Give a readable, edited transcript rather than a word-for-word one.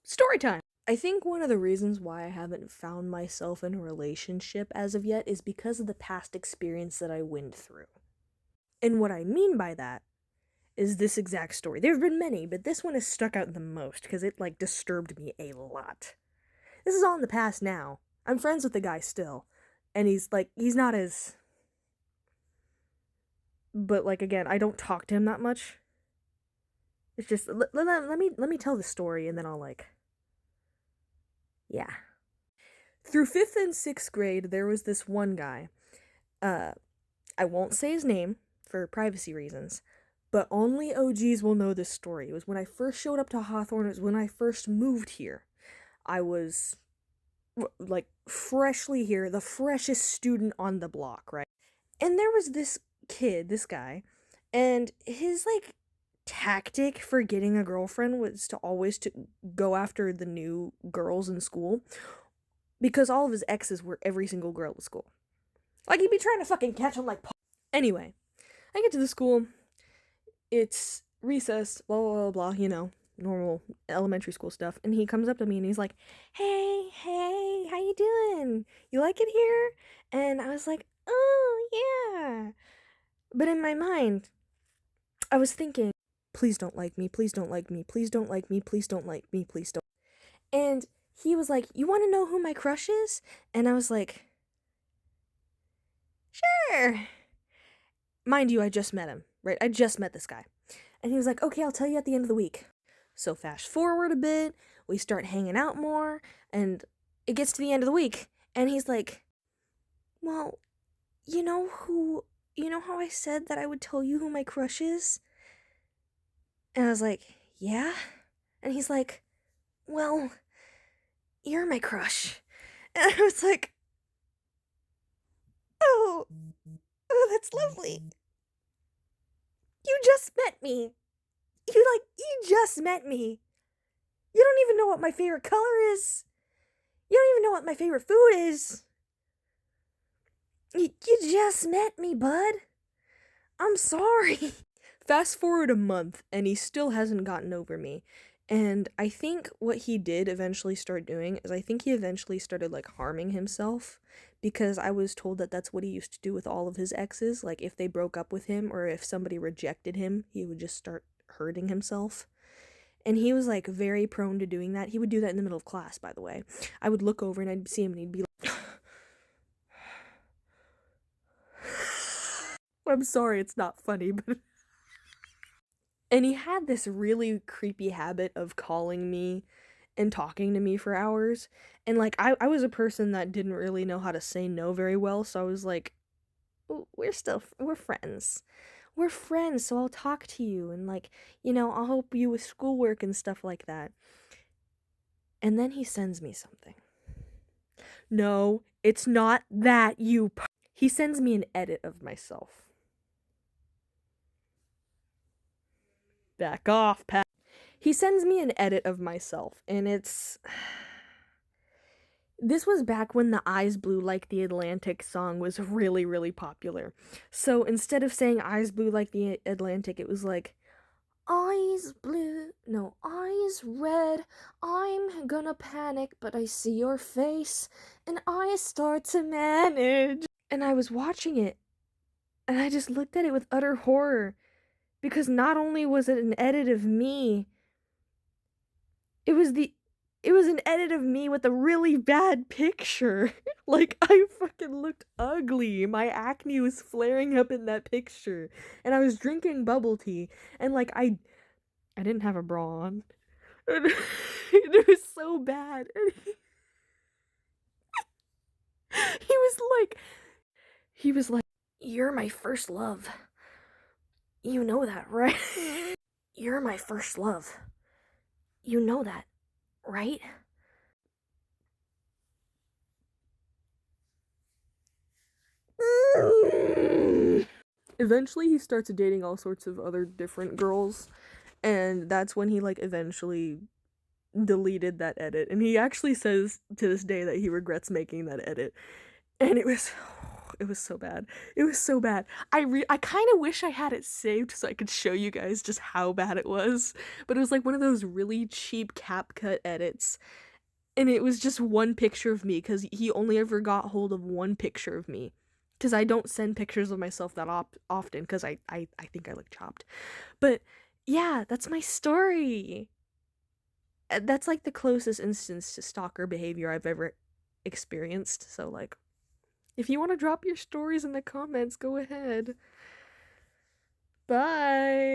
Storytime! I think one of the reasons why I haven't found myself in a relationship as of yet is because of the past experience that I went through. And what I mean by that is this exact story. There have been many, but this one has stuck out the most because it, disturbed me a lot. This is all in the past now. I'm friends with the guy still. And he's not as... But, again, I don't talk to him that much. It's just, let me tell the story and then I'll, yeah. Through 5th and 6th grade, there was this one guy. I won't say his name for privacy reasons, but only OGs will know this story. It was when I first showed up to Hawthorne. It was when I first moved here. I was, freshly here, the freshest student on the block, right? And there was this kid, this guy, and his, tactic for getting a girlfriend was to always go after the new girls in school, because all of his exes were every single girl at school. He'd be trying to fucking catch them Anyway, I get to the school, it's recess, blah, blah, blah, blah, normal elementary school stuff, and he comes up to me and he's like, hey, how you doing? You like it here? And I was like, oh, yeah. But in my mind, I was thinking, please don't like me, please don't like me, please don't like me, please don't like me, please don't. And he was like, you want to know who my crush is? And I was like, sure. Mind you, I just met him, right? I just met this guy. And he was like, okay, I'll tell you at the end of the week. So fast forward a bit, we start hanging out more, and it gets to the end of the week, and he's like, well, you know how I said that I would tell you who my crush is? And I was like, yeah? And he's like, well, you're my crush. And I was like, oh, that's lovely. You just met me. You just met me. You don't even know what my favorite color is. You don't even know what my favorite food is. You just met me, bud. I'm sorry. Fast forward a month, and he still hasn't gotten over me. And I think what he did eventually start doing is I think he eventually started, harming himself, because I was told that that's what he used to do with all of his exes. If they broke up with him or if somebody rejected him, he would just start hurting himself. And he was, very prone to doing that. He would do that in the middle of class, by the way. I would look over and I'd see him and he'd be like... I'm sorry, it's not funny, but... And he had this really creepy habit of calling me and talking to me for hours. And, I was a person that didn't really know how to say no very well, so I was like, we're friends. We're friends, so I'll talk to you, and, I'll help you with schoolwork and stuff like that. And then he sends me something. No, it's not that, He sends me an edit of myself. Back off, Pat. He sends me an edit of myself, and it's... This was back when the Eyes Blue Like the Atlantic song was really, really popular. So instead of saying Eyes Blue Like the Atlantic, it was eyes blue, no, eyes red, I'm gonna panic, but I see your face, and I start to manage. And I was watching it, and I just looked at it with utter horror. Because not only was it an edit of me, it was an edit of me with a really bad picture. I fucking looked ugly. My acne was flaring up in that picture. And I was drinking bubble tea. And, I didn't have a bra on. And it was so bad. And he was like, you're my first love. You know that, right? You're my first love. You know that, right? Eventually, he starts dating all sorts of other different girls, and that's when he, eventually deleted that edit. And he actually says to this day that he regrets making that edit. And it was so bad. It was so bad. I kind of wish I had it saved so I could show you guys just how bad it was. But it was like one of those really cheap CapCut edits, and it was just one picture of me because he only ever got hold of one picture of me. Because I don't send pictures of myself that often because I think I look chopped. But yeah, that's my story. That's like the closest instance to stalker behavior I've ever experienced. So, like, if you want to drop your stories in the comments, go ahead. Bye.